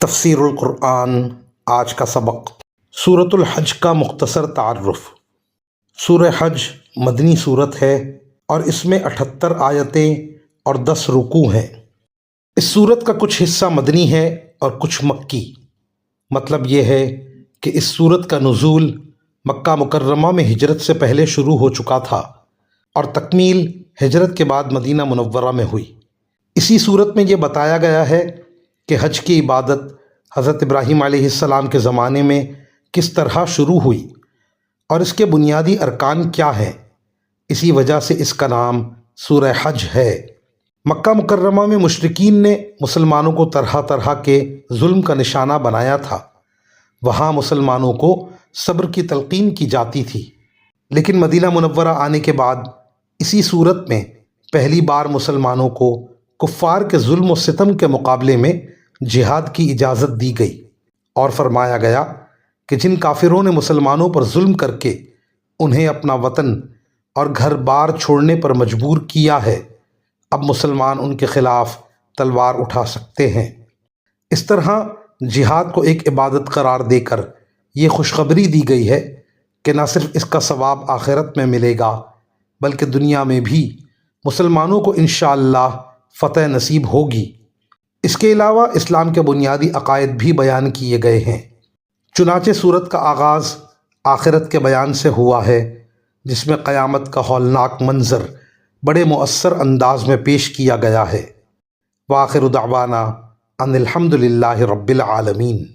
تفسیر القرآن آج کا سبق سورۃ الحج کا مختصر تعارف۔ سورہ حج مدنی صورت ہے اور اس میں 78 آیتیں اور 10 رکوع ہیں۔ اس صورت کا کچھ حصہ مدنی ہے اور کچھ مکی۔ مطلب یہ ہے کہ اس صورت کا نزول مکہ مکرمہ میں ہجرت سے پہلے شروع ہو چکا تھا اور تکمیل ہجرت کے بعد مدینہ منورہ میں ہوئی۔ اسی صورت میں یہ بتایا گیا ہے کہ حج کی عبادت حضرت ابراہیم علیہ السلام کے زمانے میں کس طرح شروع ہوئی اور اس کے بنیادی ارکان کیا ہیں۔ اسی وجہ سے اس کا نام سورہ حج ہے۔ مکہ مکرمہ میں مشرکین نے مسلمانوں کو طرح طرح کے ظلم کا نشانہ بنایا تھا۔ وہاں مسلمانوں کو صبر کی تلقین کی جاتی تھی، لیکن مدینہ منورہ آنے کے بعد اسی صورت میں پہلی بار مسلمانوں کو کفار کے ظلم و ستم کے مقابلے میں جہاد کی اجازت دی گئی اور فرمایا گیا کہ جن کافروں نے مسلمانوں پر ظلم کر کے انہیں اپنا وطن اور گھر بار چھوڑنے پر مجبور کیا ہے، اب مسلمان ان کے خلاف تلوار اٹھا سکتے ہیں۔ اس طرح جہاد کو ایک عبادت قرار دے کر یہ خوشخبری دی گئی ہے کہ نہ صرف اس کا ثواب آخرت میں ملے گا بلکہ دنیا میں بھی مسلمانوں کو انشاءاللہ فتح نصیب ہوگی۔ اس کے علاوہ اسلام کے بنیادی عقائد بھی بیان کیے گئے ہیں۔ چنانچہ سورت کا آغاز آخرت کے بیان سے ہوا ہے، جس میں قیامت کا ہولناک منظر بڑے مؤثر انداز میں پیش کیا گیا ہے۔ وآخر دعوانا ان الحمد للہ رب العالمین۔